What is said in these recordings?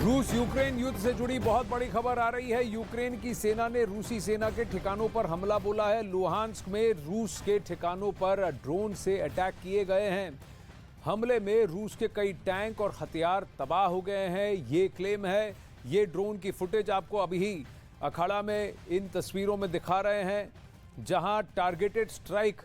रूस यूक्रेन युद्ध से जुड़ी बहुत बड़ी खबर आ रही है। यूक्रेन की सेना ने रूसी सेना के ठिकानों पर हमला बोला है। लुहांस्क में रूस के ठिकानों पर ड्रोन से अटैक किए गए हैं। हमले में रूस के कई टैंक और हथियार तबाह हो गए हैं, ये क्लेम है। ये ड्रोन की फुटेज आपको अभी ही अखाड़ा में इन तस्वीरों में दिखा रहे हैं, जहां टारगेटेड स्ट्राइक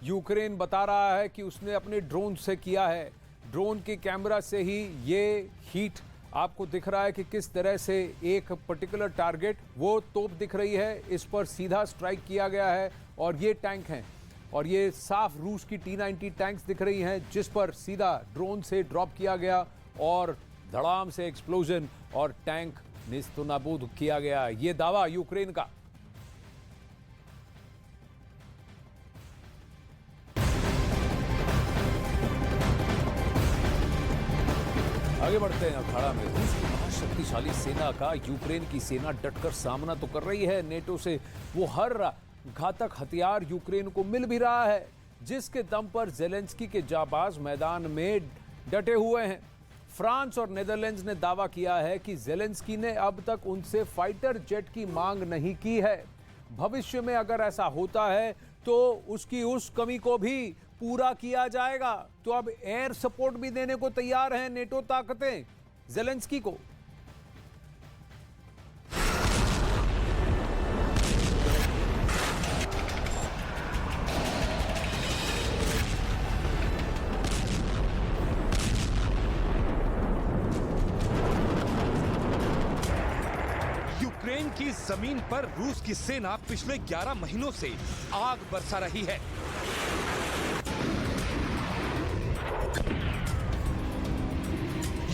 यूक्रेन बता रहा है कि उसने अपने ड्रोन से किया है। ड्रोन के कैमरा से ही ये हीट आपको दिख रहा है कि किस तरह से एक पर्टिकुलर टारगेट, वो तोप दिख रही है, इस पर सीधा स्ट्राइक किया गया है। और ये टैंक हैं और ये साफ रूस की T-90 टैंक्स दिख रही हैं, जिस पर सीधा ड्रोन से ड्रॉप किया गया और धड़ाम से एक्सप्लोजन और टैंक निस्तनाबूद किया गया। ये दावा यूक्रेन का। आगे बढ़ते हैं अखाड़ा में। रूस की महाशक्तिशाली सेना का यूक्रेन की सेना डटकर सामना तो कर रही है नेटो से। वो हर घातक हथियार यूक्रेन को मिल भी रहा है, जिसके दम पर जेलेंस्की के जाबाज मैदान में डटे हुए हैं। फ्रांस और नेदरलैंड्स ने दावा किया है कि जेलेंस्की ने अब तक उनसे फाइटर जेट की मांग नहीं की है। भविष्य में अगर ऐसा होता है तो उसकी उस कमी को भी पूरा किया जाएगा। तो अब एयर सपोर्ट भी देने को तैयार हैं नेटो ताकतें जेलेंस्की को। यूक्रेन की जमीन पर रूस की सेना पिछले 11 महीनों से आग बरसा रही है।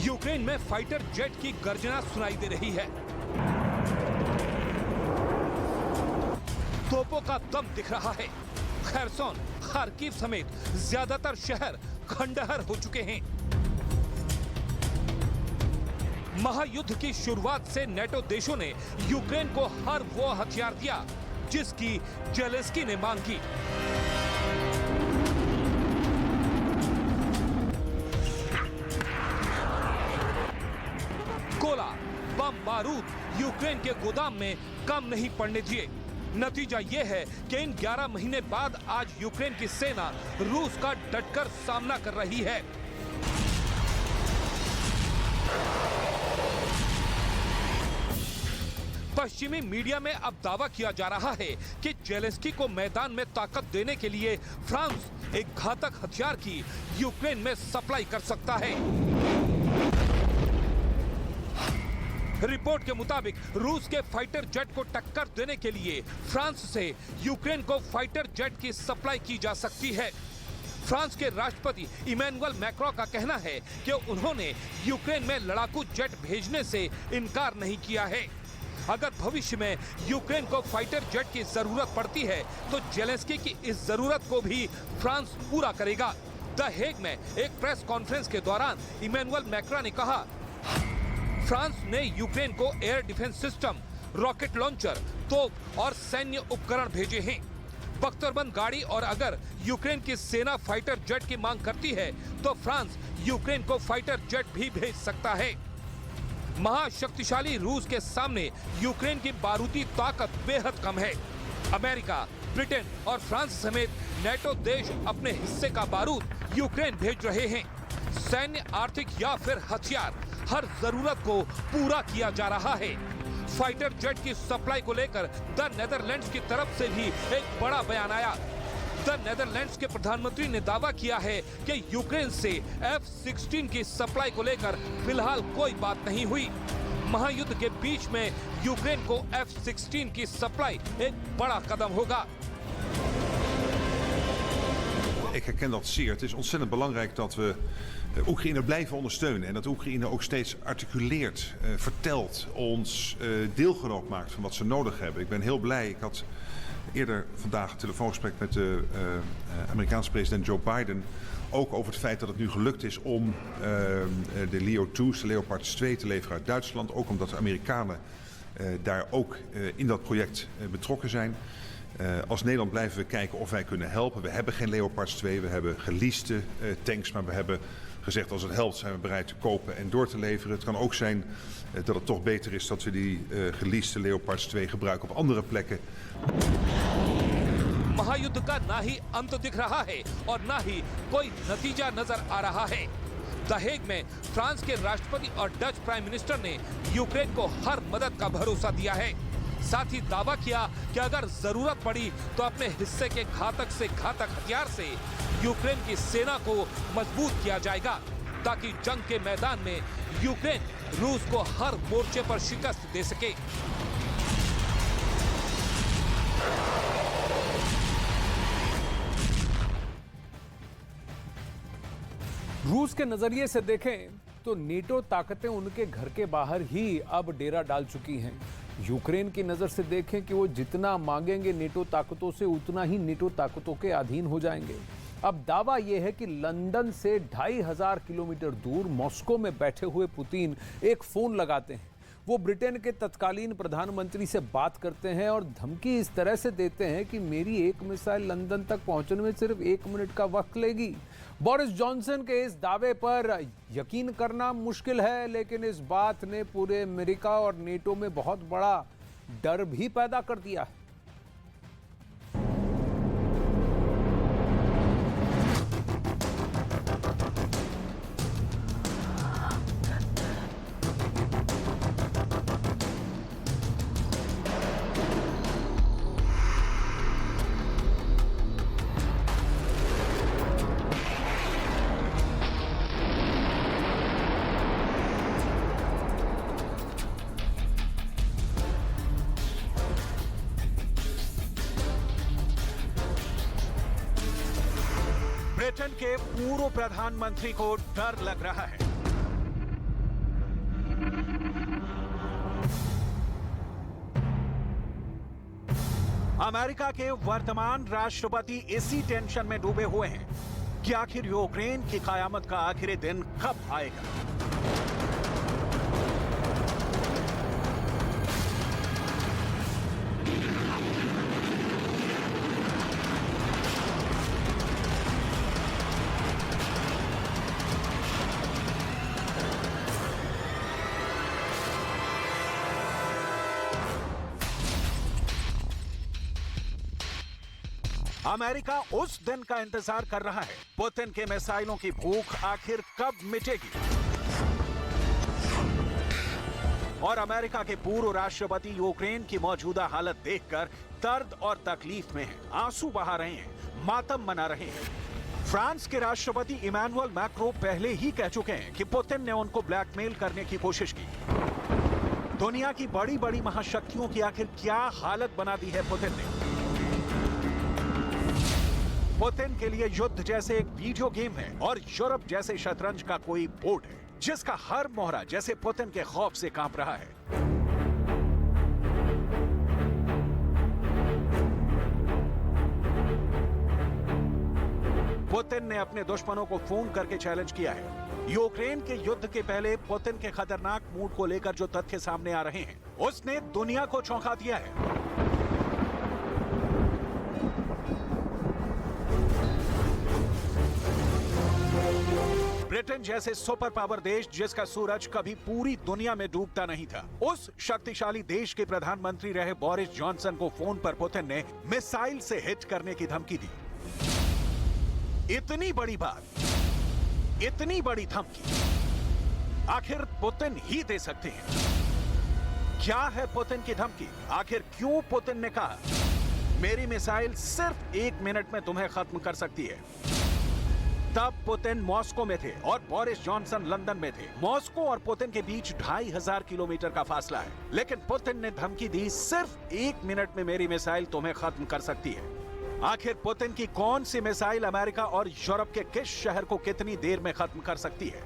यूक्रेन में फाइटर जेट की गर्जना सुनाई दे रही है। तोपों का दम दिख रहा है। खैरसोन, खार्किव समेत ज्यादातर शहर खंडहर हो चुके हैं। महायुद्ध की शुरुआत से नेटो देशों ने यूक्रेन को हर वो हथियार दिया जिसकी जेलेंस्की ने मांग की। गोला, बम, बारूद यूक्रेन के गोदाम में कम नहीं पड़ने दिए। नतीजा यह है कि इन 11 महीने बाद आज यूक्रेन की सेना रूस का डटकर सामना कर रही है। पश्चिमी मीडिया में अब दावा किया जा रहा है कि जेलेंस्की को मैदान में ताकत देने के लिए फ्रांस एक घातक हथियार की यूक्रेन में सप्लाई कर सकता है। रिपोर्ट के मुताबिक रूस के फाइटर जेट को टक्कर देने के लिए फ्रांस से यूक्रेन को फाइटर जेट की सप्लाई की जा सकती है। फ्रांस के राष्ट्रपति इमैनुअल मैक्रों का कहना है कि उन्होंने यूक्रेन में लड़ाकू जेट भेजने से इनकार नहीं किया है। अगर भविष्य में यूक्रेन को फाइटर जेट की जरूरत पड़ती है तो जेलेंस्की की इस जरूरत को भी फ्रांस पूरा करेगा। द हेग में एक प्रेस कॉन्फ्रेंस के दौरान इमैनुअल मैक्रों ने कहा, फ्रांस ने यूक्रेन को air defence system, rocket launcher, तोप और सैन्य उपकरण भेजे हैं, बख्तरबंद गाड़ी, और अगर यूक्रेन की सेना फाइटर जेट की मांग करती है तो फ्रांस यूक्रेन को फाइटर जेट भी भेज सकता है। महाशक्तिशाली रूस के सामने यूक्रेन की बारूदी ताकत बेहद कम है। अमेरिका, ब्रिटेन और फ्रांस समेत नेटो देश अपने हिस्से का बारूद यूक्रेन भेज रहे हैं। सैन्य, आर्थिक या फिर हथियार, हर जरूरत को पूरा किया जा रहा है। फाइटर जेट की सप्लाई को लेकर द नेदरलैंड्स की तरफ से भी एक बड़ा बयान आया। द नेदरलैंड्स के प्रधानमंत्री ने दावा किया है कि यूक्रेन से F-16 की सप्लाई को लेकर फिलहाल कोई बात नहीं हुई। महायुद्ध के बीच में यूक्रेन को F-16 की सप्लाई एक बड़ा कदम होगा। Ik herken dat zeer. Het is ontzettend belangrijk dat we Oekraïne blijven ondersteunen. En dat Oekraïne ook steeds articuleert, vertelt, ons deelgenoot maakt van wat ze nodig hebben. Ik ben heel blij. Ik had eerder vandaag een telefoongesprek met de Amerikaanse president Joe Biden. Ook over het feit dat het nu gelukt is om de Leo-2's, de Leopards 2, te leveren uit Duitsland. Ook omdat de Amerikanen daar ook in dat project betrokken zijn. Als Nederland blijven we kijken of wij kunnen helpen. We hebben geen Leopards 2, we hebben geleaste tanks, maar we hebben gezegd als het helpt zijn we bereid te kopen en door te leveren. Het kan ook zijn dat het toch beter is dat we die geleaste Leopards 2 gebruiken op andere plekken. महायुद्ध का ना ही अंत दिख रहा है और ना ही कोई नतीजा नजर आ रहा है। द हेग में फ्रांस के राष्ट्रपति और डच प्राइम मिनिस्टर ने यूक्रेन को हर मदद का भरोसा दिया है। साथ ही दावा किया कि अगर जरूरत पड़ी तो अपने हिस्से के घातक से घातक हथियार से यूक्रेन की सेना को मजबूत किया जाएगा ताकि जंग के मैदान में यूक्रेन रूस को हर मोर्चे पर शिकस्त दे सके। रूस के नजरिए से देखें तो नेटो ताकतें उनके घर के बाहर ही अब डेरा डाल चुकी हैं। यूक्रेन की नजर से देखें कि वो जितना मांगेंगे नेटो ताकतों से उतना ही नेटो ताकतों के अधीन हो जाएंगे। अब दावा यह है कि लंदन से 2500 किलोमीटर दूर मॉस्को में बैठे हुए पुतिन एक फोन लगाते हैं। वो ब्रिटेन के तत्कालीन प्रधानमंत्री से बात करते हैं और धमकी इस तरह से देते हैं कि मेरी एक मिसाइल लंदन तक पहुंचने में सिर्फ 1 मिनट का वक्त लेगी। बोरिस जॉनसन के इस दावे पर यकीन करना मुश्किल है, लेकिन इस बात ने पूरे अमेरिका और नेटो में बहुत बड़ा डर भी पैदा कर दिया है। ब्रिटेन के पूर्व प्रधानमंत्री को डर लग रहा है। अमेरिका के वर्तमान राष्ट्रपति इसी टेंशन में डूबे हुए हैं कि आखिर यूक्रेन की कयामत का आखिरी दिन कब आएगा। अमेरिका उस दिन का इंतजार कर रहा है। पुतिन के मिसाइलों की भूख आखिर कब मिटेगी? और अमेरिका के पूर्व राष्ट्रपति यूक्रेन की मौजूदा हालत देखकर दर्द और तकलीफ में हैं, आंसू बहा रहे हैं, मातम मना रहे हैं। फ्रांस के राष्ट्रपति इमैनुअल मैक्रो पहले ही कह चुके हैं कि पुतिन ने उनको ब्लैकमेल करने की कोशिश की। दुनिया की बड़ी बड़ी महाशक्तियों की आखिर क्या हालत बना दी है पुतिन ने? पुतिन के लिए युद्ध जैसे एक वीडियो गेम है और यूरोप जैसे शतरंज का कोई बोर्ड है जिसका हर मोहरा जैसे पुतिन के खौफ से कांप रहा है। पुतिन ने अपने दुश्मनों को फोन करके चैलेंज किया है। यूक्रेन के युद्ध के पहले पुतिन के खतरनाक मूड को लेकर जो तथ्य सामने आ रहे हैं उसने दुनिया को चौंका दिया है। ब्रिटेन जैसे सुपर पावर देश जिसका सूरज कभी पूरी दुनिया में डूबता नहीं था, उस शक्तिशाली देश के प्रधानमंत्री रहे बोरिस जॉनसन को फोन पर पुतिन ने मिसाइल से हिट करने की धमकी दी। इतनी बड़ी बात, इतनी बड़ी धमकी आखिर पुतिन ही दे सकते हैं। क्या है पुतिन की धमकी? आखिर क्यों पुतिन ने कहा मेरी मिसाइल सिर्फ 1 मिनट में तुम्हें खत्म कर सकती है? तब पुतिन मॉस्को में थे और बोरिस जॉनसन लंदन में थे। मॉस्को और पुतिन के बीच 2500 किलोमीटर का फासला है, लेकिन पुतिन ने धमकी दी सिर्फ 1 मिनट में मेरी मिसाइल तुम्हें खत्म कर सकती है। आखिर पुतिन की कौन सी मिसाइल अमेरिका और यूरोप के किस शहर को कितनी देर में खत्म कर सकती है?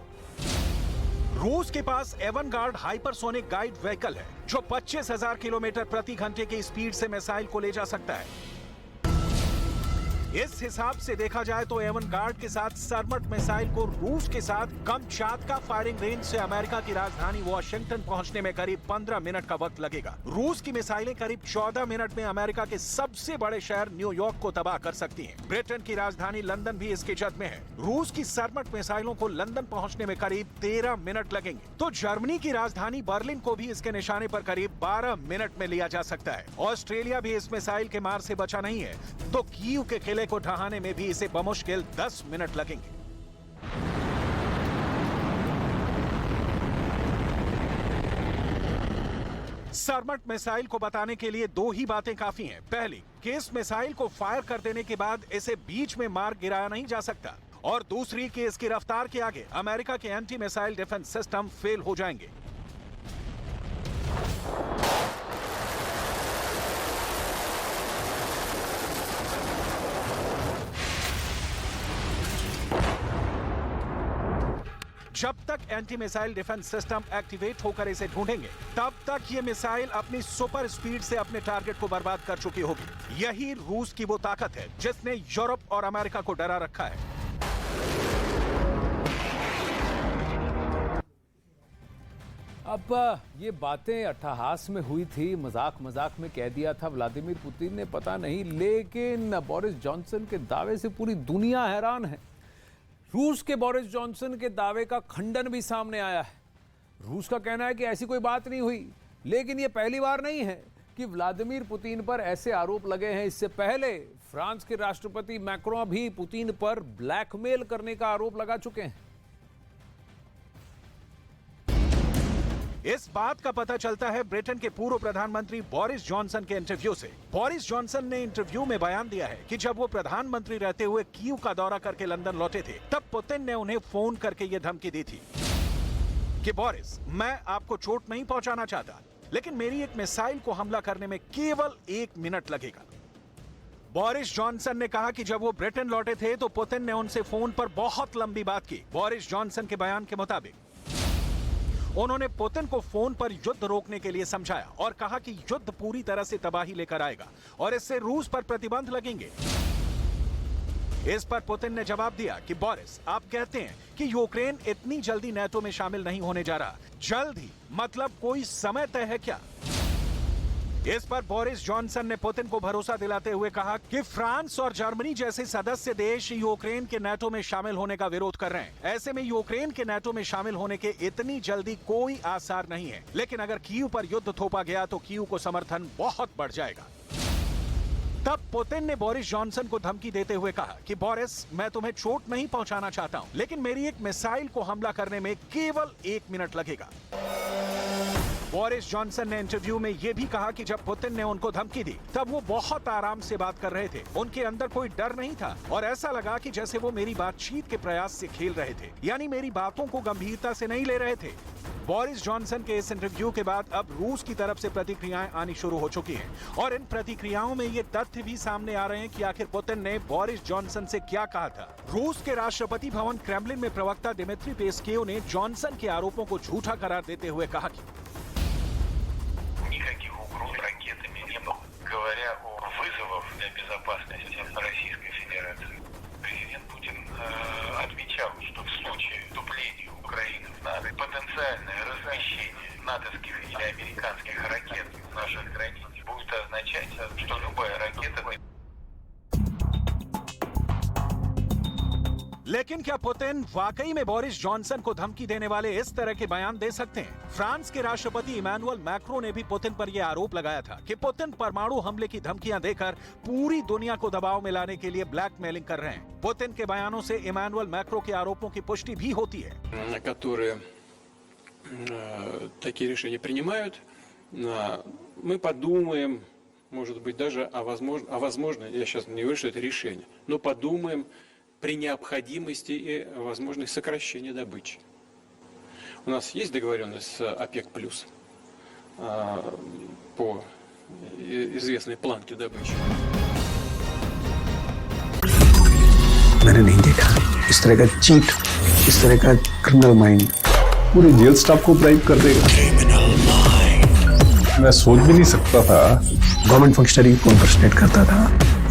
रूस के पास एवनगार्ड हाइपरसोनिक गाइड व्हीकल है जो 25,000 किलोमीटर प्रति घंटे की स्पीड से मिसाइल को ले जा सकता है। इस हिसाब से देखा जाए तो एवनगार्ड के साथ सरमट मिसाइल को रूस के साथ कमचाटका फायरिंग रेंज से अमेरिका की राजधानी वॉशिंगटन पहुंचने में करीब 15 मिनट का वक्त लगेगा। रूस की मिसाइलें करीब 14 मिनट में अमेरिका के सबसे बड़े शहर न्यूयॉर्क को तबाह कर सकती हैं। ब्रिटेन की राजधानी लंदन भी इसकी जद में है। रूस की सरमट मिसाइलों को लंदन पहुंचने में करीब 13 मिनट लगेंगे, तो जर्मनी की राजधानी बर्लिन को भी इसके निशाने पर करीब 12 मिनट में लिया जा सकता है। ऑस्ट्रेलिया भी इस मिसाइल के मार से बचा नहीं है, तो कीव के किले को ढहाने में भी इसे बमुश्किल 10 मिनट लगेंगे। सरमट मिसाइल को बताने के लिए दो ही बातें काफी हैं। पहली कि इस मिसाइल को फायर कर देने के बाद इसे बीच में मार गिराया नहीं जा सकता, और दूसरी कि इसकी रफ्तार के आगे अमेरिका के anti missile defence system fail हो जाएंगे। जब तक anti missile defence system activate होकर इसे ढूंढेंगे, तब तक ये मिसाइल अपनी सुपर स्पीड से अपने टारगेट को बर्बाद कर चुकी होगी। यही रूस की वो ताकत है जिसने यूरोप और अमेरिका को डरा रखा है। अब ये बातें अट्टहास में हुई थी, मजाक मजाक में कह दिया था व्लादिमीर पुतिन ने, पता नहीं, लेकिन बोरिस जॉनसन के दावे से पूरी दुनिया हैरान है। रूस के बोरिस जॉनसन के दावे का खंडन भी सामने आया है। रूस का कहना है कि ऐसी कोई बात नहीं हुई, लेकिन यह पहली बार नहीं है कि व्लादिमीर पुतिन पर ऐसे आरोप लगे हैं। इससे पहले फ्रांस के राष्ट्रपति मैक्रों भी पुतिन पर ब्लैकमेल करने का आरोप लगा चुके हैं। इस बात का पता चलता है ब्रिटेन के पूर्व प्रधानमंत्री बोरिस जॉनसन के इंटरव्यू से। बोरिस जॉनसन ने इंटरव्यू में बयान दिया है कि जब वो प्रधानमंत्री रहते हुए कीव का दौरा करके लंदन लौटे थे, तब पुतिन ने उन्हें फोन करके ये धमकी दी थी कि बोरिस, मैं आपको चोट नहीं पहुंचाना चाहता, लेकिन मेरी एक मिसाइल को हमला करने में केवल 1 मिनट लगेगा। बोरिस जॉनसन ने कहा कि जब वो ब्रिटेन लौटे थे तो पुतिन ने उनसे फोन पर बहुत लंबी बात की। बोरिस जॉनसन के बयान के मुताबिक उन्होंने पुतिन को फोन पर युद्ध रोकने के लिए समझाया और कहा कि युद्ध पूरी तरह से तबाही लेकर आएगा और इससे रूस पर प्रतिबंध लगेंगे। इस पर पुतिन ने जवाब दिया कि बोरिस, आप कहते हैं कि यूक्रेन इतनी जल्दी नाटो में शामिल नहीं होने जा रहा, जल्द ही मतलब कोई समय तय है क्या? इस पर बोरिस जॉनसन ने पुतिन को भरोसा दिलाते हुए कहा कि फ्रांस और जर्मनी जैसे सदस्य देश यूक्रेन के नाटो में शामिल होने का विरोध कर रहे हैं। ऐसे में यूक्रेन के नाटो में शामिल होने के इतनी जल्दी कोई आसार नहीं है, लेकिन अगर कीव पर युद्ध थोपा गया तो कीव को समर्थन बहुत बढ़ जाएगा। तब पुतिन ने बोरिस जॉनसन को धमकी देते हुए कहा कि बोरिस, मैं तुम्हें चोट नहीं पहुंचाना चाहता हूं, लेकिन मेरी एक मिसाइल को हमला करने में केवल 1 मिनट लगेगा। बोरिस जॉनसन ने इंटरव्यू में यह भी कहा कि जब पुतिन ने उनको धमकी दी, तब वो बहुत आराम से बात कर रहे थे, उनके अंदर कोई डर नहीं था और ऐसा लगा कि जैसे वो मेरी बातचीत के प्रयास से खेल रहे थे, यानी मेरी बातों को गंभीरता से नहीं ले रहे थे। बोरिस जॉनसन के इस इंटरव्यू के बाद अब रूस की तरफ से प्रतिक्रियाएं आनी शुरू हो चुकी हैं और इन प्रतिक्रियाओं में ये तथ्य भी सामने आ रहे हैं कि आखिर पुतिन ने बोरिस जॉनसन से क्या कहा था। रूस के राष्ट्रपति भवन क्रेमलिन में प्रवक्ता दिमित्री पेस्केव ने जॉनसन के आरोपों को झूठा करार देते हुए कहा कि говоря о вызовах для безопасности Российской Федерации, президент Путин отмечал, что в случае вступления Украины в НАТО потенциальное размещение натовских или американских ракет в наших границах будет означать, что любая ракета... लेकिन क्या पुतिन वाकई में बोरिस जॉनसन को धमकी देने वाले इस तरह के बयान दे सकते हैं? फ्रांस के राष्ट्रपति इमैनुअल मैक्रों ने भी पुतिन पर यह आरोप लगाया था कि पुतिन परमाणु हमले की धमकियां देकर पूरी दुनिया को दबाव में लाने के लिए ब्लैकमेलिंग कर रहे हैं। पुतिन के बयानों से इमैनुअल मैक्रो के आरोपों की पुष्टि भी होती है। которые такие решения принимают, мы подумаем, может быть, даже возможно, я сейчас не говорю, что это решение, но подумаем при необходимости и возможности сокращения добычи. У нас есть договоренность с ОПЕК+, по известной планке добычи. मैंने नहीं देखा इस तरह का चीट, इस तरह का क्रिमिनल माइंड पूरे जेल स्टाफ को ब्राइब कर देगा। मैं सोच भी नहीं सकता था गवर्नमेंट फंक्शनरी को इम्पर्सनेट करता था।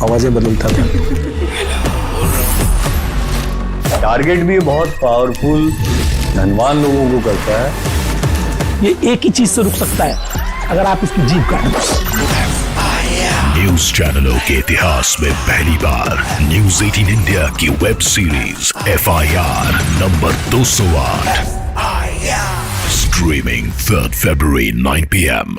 आवाज़ें बदलता था। टारगेट भी बहुत पावरफुल, धनवान लोगों को करता है। ये एक ही चीज से रुक सकता है, अगर आप इसकी जीभ काटें। न्यूज चैनलों के इतिहास में पहली बार न्यूज 18 इंडिया की web series FIR number 208 streaming 3 February 9 PM